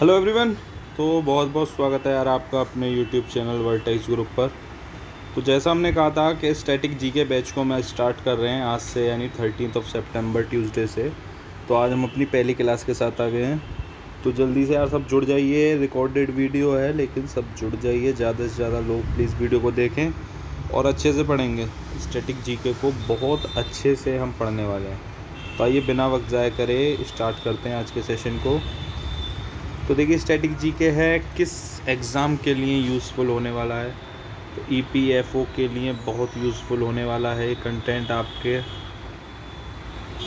Hello everyone. तो बहुत बहुत स्वागत है यार आपका अपने यूट्यूब चैनल वर्टेक्स ग्रुप पर। तो जैसा हमने कहा था कि स्टैटिक जीके बैच को मैं स्टार्ट कर रहे हैं आज से, यानी 13 सितंबर ट्यूसडे से। तो आज हम अपनी पहली क्लास के साथ आ गए हैं। तो जल्दी से यार सब जुड़ जाइए। रिकॉर्डेड वीडियो है लेकिन सब जुड़ जाइए, ज़्यादा से ज़्यादा लोग प्लीज़ वीडियो को देखें और अच्छे से पढ़ेंगे। स्टैटिक जीके को बहुत अच्छे से हम पढ़ने वाले हैं। तो आइए बिना वक्त ज़ाया करे स्टार्ट करते हैं आज के सेशन को। तो देखिए स्टैटिक जीके है किस एग्ज़ाम के लिए यूज़फुल होने वाला है। तो ईपीएफओ के लिए बहुत यूज़फुल होने वाला है कंटेंट आपके,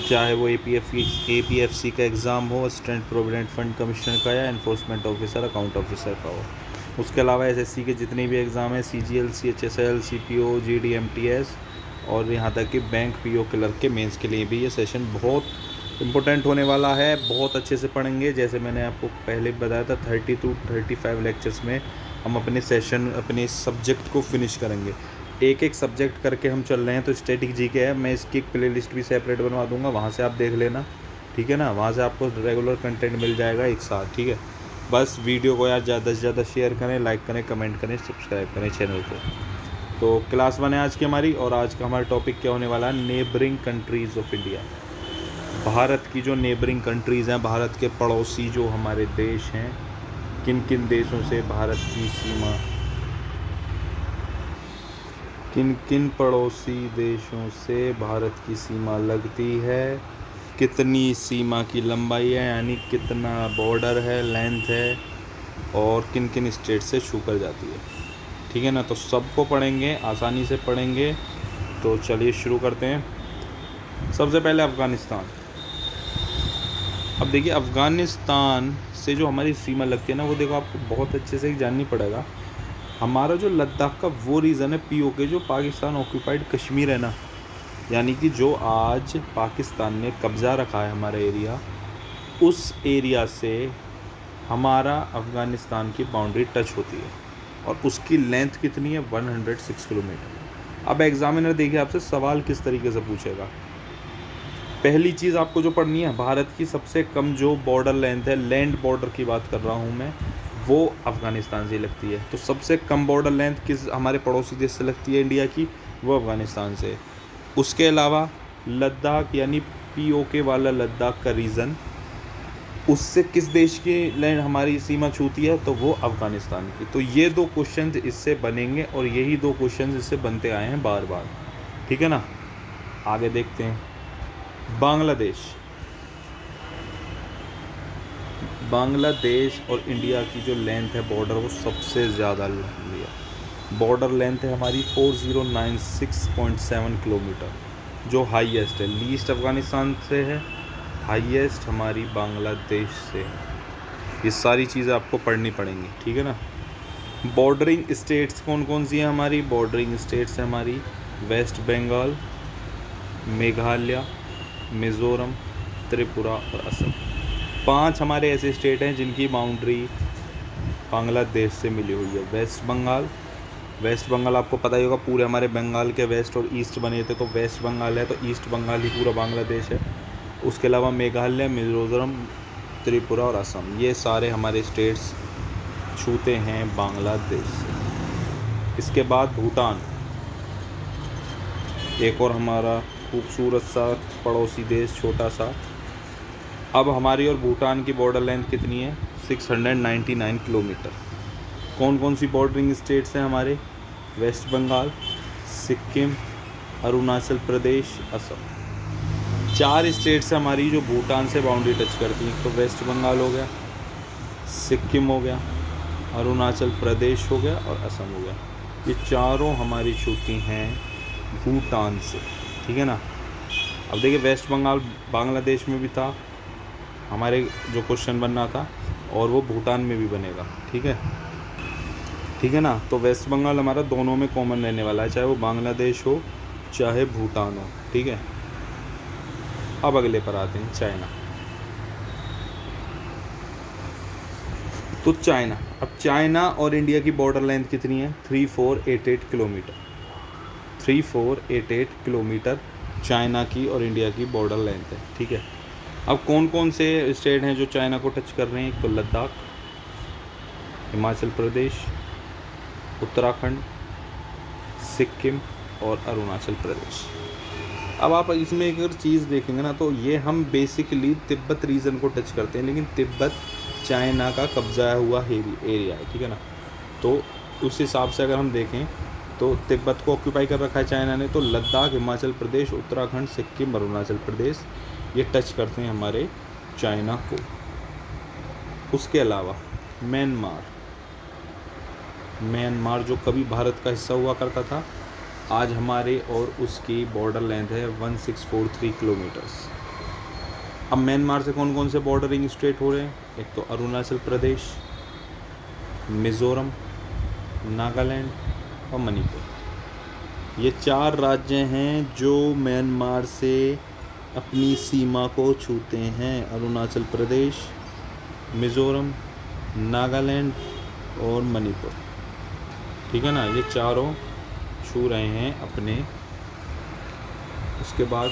चाहे वो एपीएफसी का एग्ज़ाम हो, असिस्टेंट प्रोविडेंट फंड कमिश्नर का, या एनफोर्समेंट ऑफिसर, अकाउंट ऑफिसर का हो। उसके अलावा एसएससी के जितने भी एग्ज़ाम हैं, सीजीएल, सीएचएसएल, सीपीओ, जीडीएमटीएस और यहाँ तक कि बैंक पीओ क्लर्क के मेंस के लिए भी ये सेशन बहुत इम्पोर्टेंट होने वाला है। बहुत अच्छे से पढ़ेंगे। जैसे मैंने आपको पहले बताया था 30 to 35 लेक्चर्स में हम अपने सेशन, अपने सब्जेक्ट को फिनिश करेंगे। एक एक सब्जेक्ट करके हम चल रहे हैं। तो स्टैटिक जीके है, मैं इसकी एक प्लेलिस्ट भी सेपरेट बनवा दूंगा, वहाँ से आप देख लेना, ठीक है ना। वहाँ से आपको रेगुलर कंटेंट मिल जाएगा एक साथ, ठीक है। बस वीडियो को यार ज़्यादा से ज़्यादा शेयर करें, लाइक करें, कमेंट करें, सब्सक्राइब करें चैनल को। तो क्लास 1 है आज की हमारी, और आज का हमारा टॉपिक क्या होने वाला है, neighbouring countries of India. Bharat की जो नेबरिंग कंट्रीज़ हैं, भारत के पड़ोसी जो हमारे देश हैं, किन किन देशों से भारत की सीमा, किन किन पड़ोसी देशों से भारत की सीमा लगती है, कितनी सीमा की लंबाई है, यानी कितना बॉर्डर है, लेंथ है, और किन किन स्टेट से छू कर जाती है, ठीक है ना। तो सबको पढ़ेंगे, आसानी से पढ़ेंगे। तो चलिए शुरू करते हैं। सबसे पहले अफ़गानिस्तान। अब देखिए अफ़गानिस्तान से जो हमारी सीमा लगती है ना, वो देखो आपको बहुत अच्छे से जाननी पड़ेगा। हमारा जो लद्दाख का वो रीज़न है पीओके, जो पाकिस्तान ऑक्यूपाइड कश्मीर है ना, यानी कि जो आज पाकिस्तान ने कब्ज़ा रखा है हमारा एरिया, उस एरिया से हमारा अफ़गानिस्तान की बाउंड्री टच होती है, और उसकी लेंथ कितनी है, 106 किलोमीटर। अब एग्जामिनर देखिए आपसे सवाल किस तरीके से पूछेगा। पहली चीज़ आपको जो पढ़नी है, भारत की सबसे कम जो बॉर्डर लेंथ है, लैंड बॉर्डर की बात कर रहा हूँ मैं, वो अफ़गानिस्तान से लगती है। तो सबसे कम बॉर्डर लेंथ किस हमारे पड़ोसी देश से लगती है इंडिया की, वो अफ़गानिस्तान से। उसके अलावा लद्दाख, यानी पीओके वाला लद्दाख का रीज़न, उससे किस देश की लैंड हमारी सीमा छूती है, तो वो अफ़गानिस्तान की। तो ये दो क्वेश्चन इससे बनेंगे, और यही दो क्वेश्चन इससे बनते आए हैं बार बार, ठीक है ना। आगे देखते हैं। बांग्लादेश। बांग्लादेश और इंडिया की जो लेंथ है बॉर्डर, वो सबसे ज़्यादा लंबी है। बॉर्डर लेंथ है हमारी 4096.7 किलोमीटर, जो हाईएस्ट है। लीस्ट अफ़गानिस्तान से है, हाईएस्ट हमारी बांग्लादेश से है। ये सारी चीज़ें आपको पढ़नी पड़ेंगी, ठीक है ना। बॉर्डरिंग स्टेट्स कौन कौन सी हैं हमारी, बॉर्डरिंग स्टेट्स हैं हमारी वेस्ट बंगाल, मेघालय, मिज़ोरम, त्रिपुरा और असम। 5 हमारे ऐसे स्टेट हैं जिनकी बाउंड्री बांग्लादेश से मिली हुई है। वेस्ट बंगाल आपको पता ही होगा, पूरे हमारे बंगाल के वेस्ट और ईस्ट बने थे, तो वेस्ट बंगाल है, तो ईस्ट बंगाल ही पूरा बांग्लादेश है। उसके अलावा मेघालय, मिज़ोरम, त्रिपुरा और असम, ये सारे हमारे स्टेट्स छूते हैं बांग्लादेश से। इसके बाद भूटान, एक और हमारा खूबसूरत सा पड़ोसी देश, छोटा सा। अब हमारी और भूटान की बॉर्डर लेंथ कितनी है, 699 किलोमीटर। कौन कौन सी बॉर्डरिंग स्टेट्स हैं हमारे, वेस्ट बंगाल, सिक्किम, अरुणाचल प्रदेश, असम। 4 स्टेट्स हैं हमारी जो भूटान से बाउंड्री टच करती हैं। तो वेस्ट बंगाल हो गया, सिक्किम हो गया, अरुणाचल प्रदेश हो गया और असम हो गया। ये चारों हमारी छूती हैं भूटान से, ठीक है ना। अब देखिए वेस्ट बंगाल बांग्लादेश में भी था हमारे, जो क्वेश्चन बनना था, और वो भूटान में भी बनेगा, ठीक है ना। तो वेस्ट बंगाल हमारा दोनों में कॉमन रहने वाला है, चाहे वो बांग्लादेश हो चाहे भूटान हो, ठीक है। अब अगले पर आते हैं, चाइना। तो चाइना, अब चाइना और इंडिया की बॉर्डर लेंथ कितनी है, 3488 किलोमीटर। 3488 किलोमीटर चाइना की और इंडिया की बॉर्डर लेंथ है, ठीक है। अब कौन कौन से स्टेट हैं जो चाइना को टच कर रहे हैं, तो लद्दाख, हिमाचल प्रदेश, उत्तराखंड, सिक्किम और अरुणाचल प्रदेश। अब आप इसमें अगर चीज़ देखेंगे ना तो ये हम बेसिकली तिब्बत रीजन को टच करते हैं, लेकिन तिब्बत चाइना का कब्जा हुआ एरिया है, ठीक है ना। तो उस हिसाब से अगर हम देखें तो तिब्बत को ऑक्यूपाई कर रखा है चाइना ने, तो लद्दाख, हिमाचल प्रदेश, उत्तराखंड, सिक्किम, अरुणाचल प्रदेश ये टच करते हैं हमारे चाइना को। उसके अलावा म्यांमार जो कभी भारत का हिस्सा हुआ करता था, आज हमारे और उसकी बॉर्डर लेंथ है 1643 किलोमीटर्स। अब म्यांमार से कौन कौन से बॉर्डरिंग स्टेट हो रहे हैं? एक तो अरुणाचल प्रदेश, मिज़ोरम, नागालैंड और मणिपुर। ये 4 राज्य हैं जो म्यांमार से अपनी सीमा को छूते हैं। अरुणाचल प्रदेश, मिज़ोरम, नागालैंड और मणिपुर, ठीक है ना, ये चारों छू रहे हैं अपने। उसके बाद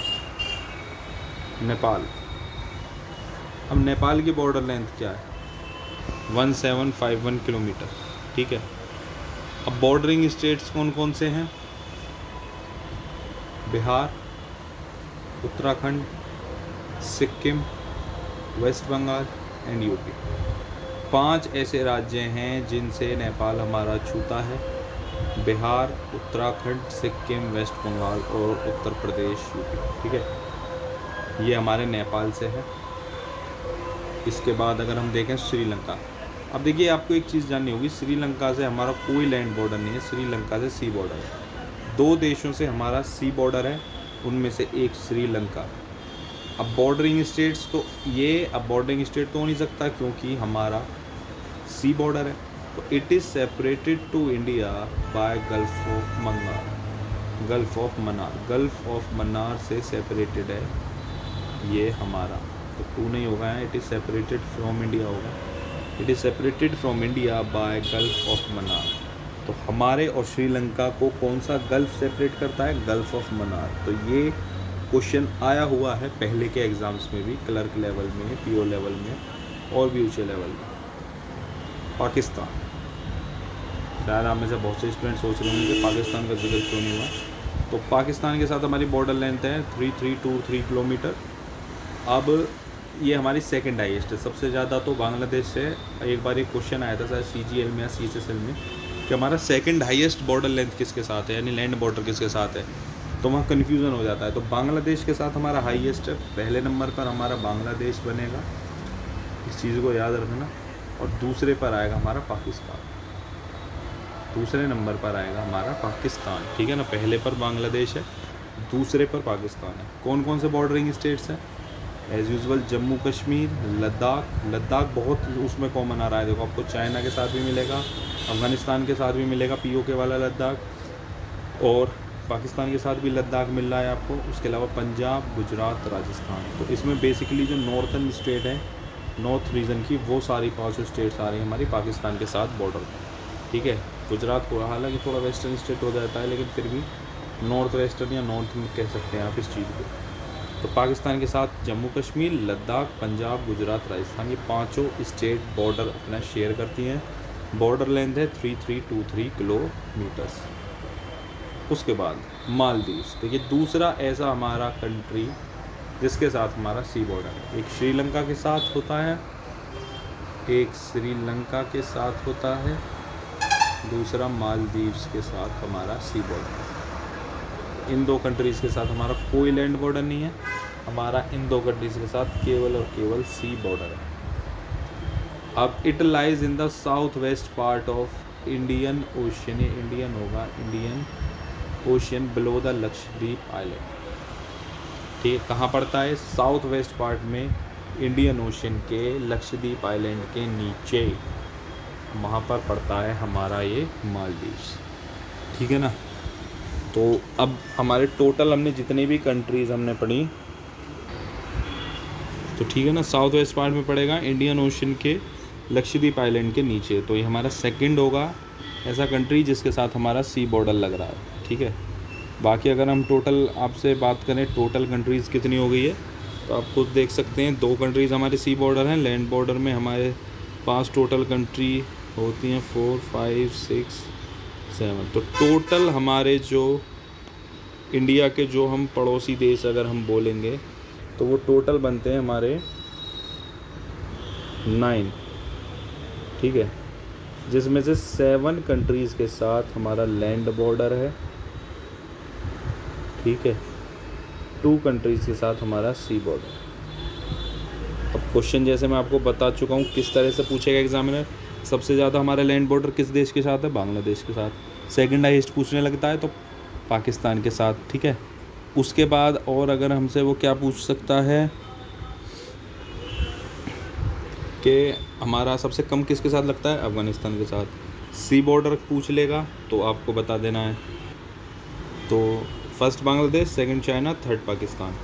नेपाल। अब नेपाल की बॉर्डर लेंथ क्या है? 1751 किलोमीटर, ठीक है। अब बॉर्डरिंग स्टेट्स कौन कौन से हैं? Bihar, Uttarakhand, Sikkim, West Bengal and UP. 5 ऐसे राज्य हैं जिनसे नेपाल हमारा छूता है। बिहार, उत्तराखंड, सिक्किम, वेस्ट बंगाल और उत्तर प्रदेश, यूपी, ठीक है। ये हमारे नेपाल से है। इसके बाद अगर हम देखें श्रीलंका। अब देखिए, आपको एक चीज़ जाननी होगी, श्रीलंका से हमारा कोई लैंड बॉर्डर नहीं है, श्रीलंका से सी बॉर्डर है। 2 देशों से हमारा सी बॉर्डर है, उनमें से एक श्रीलंका। अब बॉर्डरिंग स्टेट्स तो ये, अब बॉर्डरिंग स्टेट तो हो नहीं सकता क्योंकि हमारा सी बॉर्डर है। तो it is separated to India by gulf of Mannar. Gulf of Mannar से सेपरेटेड है ये हमारा। तो 2 नहीं होगा है, it is separated from India होगा। It is separated from India by gulf of Mannar. तो हमारे और श्रीलंका को कौन सा गल्फ सेपरेट करता है? Gulf of Mannar. तो ये क्वेश्चन आया हुआ है पहले के एग्ज़ाम्स में भी, क्लर्क लेवल में, पीओ लेवल में और भी ऊँचे लेवल में। पाकिस्तान, शायद आप में से बहुत से स्टूडेंट सोच रहे होंगे कि पाकिस्तान का जिक्र क्यों नहीं हुआ। तो पाकिस्तान के साथ हमारी बॉर्डर लेंथ है 3323 किलोमीटर। अब ये हमारी सेकंड हाईएस्ट है। सबसे ज़्यादा तो बांग्लादेश से, एक बार एक क्वेश्चन आया था शायद CGL में या CSSL में कि हमारा सेकंड हाईएस्ट बॉर्डर लेंथ किसके साथ है, यानी लैंड बॉर्डर किसके साथ है, तो वहाँ कन्फ्यूज़न हो जाता है। तो बांग्लादेश के साथ हमारा हाईएस्ट है, पहले नंबर पर हमारा बांग्लादेश बनेगा, इस चीज़ को याद रखना। और दूसरे पर आएगा हमारा पाकिस्तान, दूसरे नंबर पर आएगा हमारा पाकिस्तान, ठीक है ना। पहले पर बांग्लादेश है, दूसरे पर पाकिस्तान है। कौन कौन से बॉर्डरिंग स्टेट्स हैं? एज़ यूजुअल जम्मू कश्मीर, लद्दाख बहुत उसमें कॉमन आ रहा है। देखो, आपको चाइना के साथ भी मिलेगा, अफ़गानिस्तान के साथ भी मिलेगा POK वाला लद्दाख, और पाकिस्तान के साथ भी लद्दाख मिल रहा है आपको। उसके अलावा पंजाब, गुजरात, राजस्थान। तो इसमें बेसिकली जो नॉर्थन स्टेट है, नॉर्थ रीजन की, वो सारी 5 स्टेट्स आ रही हैं हमारी पाकिस्तान के साथ बॉर्डर में, ठीक है। गुजरात को हालांकि थोड़ा वेस्टर्न स्टेट हो जाता है, लेकिन फिर भी नॉर्थ वेस्टर्न या नॉर्थ में कह सकते हैं आप इस चीज़ को। तो पाकिस्तान के साथ जम्मू कश्मीर, लद्दाख, पंजाब, गुजरात, राजस्थान, ये 5 स्टेट बॉर्डर अपना शेयर करती हैं। बॉर्डर लेंथ है 3323 किलोमीटर्स। उसके बाद मालदीव्स। देखिए, दूसरा ऐसा हमारा कंट्री जिसके साथ हमारा सी बॉर्डर है। एक श्रीलंका के साथ होता है, एक श्रीलंका के साथ होता है, दूसरा मालदीव्स के साथ हमारा सी बॉर्डर है। इन 2 कंट्रीज़ के साथ हमारा कोई लैंड बॉर्डर नहीं है, हमारा इन 2 कंट्रीज़ के साथ केवल और केवल सी बॉर्डर है। अब it lies in the south west part of Indian ocean, ये इंडियन होगा, Indian ocean below the Lakshadweep island, ठीक है। कहाँ पड़ता है? साउथ वेस्ट पार्ट में इंडियन ओशियन के लक्षद्वीप आइलैंड के नीचे, वहाँ पर पड़ता है हमारा ये मालदीव्स, ठीक है ना। तो अब हमारे टोटल हमने जितनी भी कंट्रीज़ हमने पढ़ी, तो ठीक है ना, साउथ वेस्ट पार्ट में पड़ेगा, इंडियन ओशन के लक्षद्वीप आइलैंड के नीचे। तो ये हमारा सेकंड होगा ऐसा कंट्री जिसके साथ हमारा सी बॉर्डर लग रहा है, ठीक है। बाकी अगर हम टोटल आपसे बात करें टोटल कंट्रीज़ कितनी हो गई है, तो आप खुद देख सकते हैं 2 कंट्रीज़ हमारे सी बॉर्डर हैं। लैंड बॉर्डर में हमारे पास टोटल कंट्री होती हैं 4, 5, 6, 7। तो टोटल हमारे जो इंडिया के जो हम पड़ोसी देश अगर हम बोलेंगे तो वो टोटल बनते हैं हमारे 9, ठीक है, जिसमें से 7 कंट्रीज़ के साथ हमारा लैंड बॉर्डर है, ठीक है, 2 कंट्रीज़ के साथ हमारा सी बॉर्डर। अब क्वेश्चन जैसे मैं आपको बता चुका हूँ किस तरह से पूछेगा एग्जामिनर। सबसे ज़्यादा हमारा लैंड बॉर्डर किस देश के साथ है? बांग्लादेश के साथ। सेकंड हाईएस्ट पूछने लगता है तो पाकिस्तान के साथ, ठीक है। उसके बाद और अगर हमसे वो क्या पूछ सकता है कि हमारा सबसे कम किसके साथ लगता है? अफ़गानिस्तान के साथ। सी बॉर्डर पूछ लेगा तो आपको बता देना है। तो first Bangladesh, second China, third Pakistan.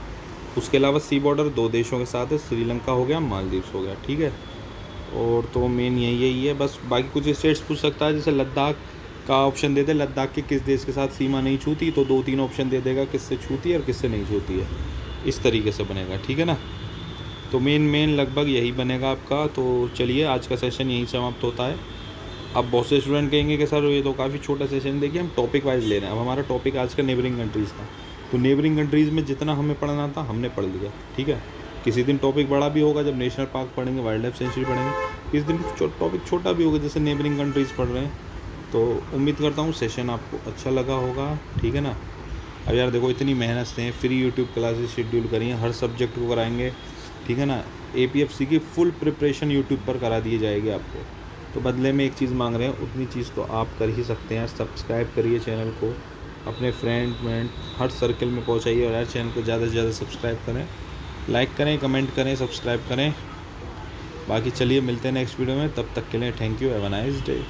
उसके अलावा सी बॉर्डर 2 देशों के साथ है, श्रीलंका हो गया, मालदीव्स हो गया, ठीक है। और तो मेन यही है बस। बाकी कुछ स्टेट्स पूछ सकता है, जैसे लद्दाख का ऑप्शन दे दे, लद्दाख के किस देश के साथ सीमा नहीं छूती, तो 2-3 ऑप्शन दे देगा किससे छूती है और किससे नहीं छूती है। इस तरीके से बनेगा, ठीक है ना। तो मेन लगभग यही बनेगा आपका। तो चलिए आज का सेशन यहीं समाप्त होता है। अब बहुत से स्टूडेंट कहेंगे कि सर ये तो काफ़ी छोटा सेशन, देखिए हम टॉपिक वाइज ले रहे हैं। अब हमारा टॉपिक आज का नेबरिंग कंट्रीज़ था, तो नेबरिंग कंट्रीज़ में जितना हमें पढ़ना था हमने पढ़ लिया, ठीक है। किसी दिन टॉपिक बड़ा भी होगा जब नेशनल पार्क पढ़ेंगे, वाइल्ड लाइफ सेंचुरी पढ़ेंगे। किसी दिन टॉपिक छोटा भी होगा जैसे नेबरिंग कंट्रीज़ पढ़ रहे हैं। तो उम्मीद करता हूँ सेशन आपको अच्छा लगा होगा, ठीक है ना। अब यार देखो इतनी मेहनत से फ्री यूट्यूब क्लासेस शेड्यूल करी हैं, हर सब्जेक्ट को कराएंगे, ठीक है ना। APFC की फुल प्रिपरेशन यूट्यूब पर करा दी जाएगी आपको। तो बदले में एक चीज़ मांग रहे हैं, उतनी चीज़ तो आप कर ही सकते हैं। सब्सक्राइब करिए चैनल को, अपने फ्रेंड हर सर्कल में पहुंचाइए, और यार चैनल को ज़्यादा से ज़्यादा सब्सक्राइब करें, लाइक करें, कमेंट करें, सब्सक्राइब करें। बाकी चलिए मिलते हैं नेक्स्ट वीडियो में, तब तक के लिए thank you, have a nice day.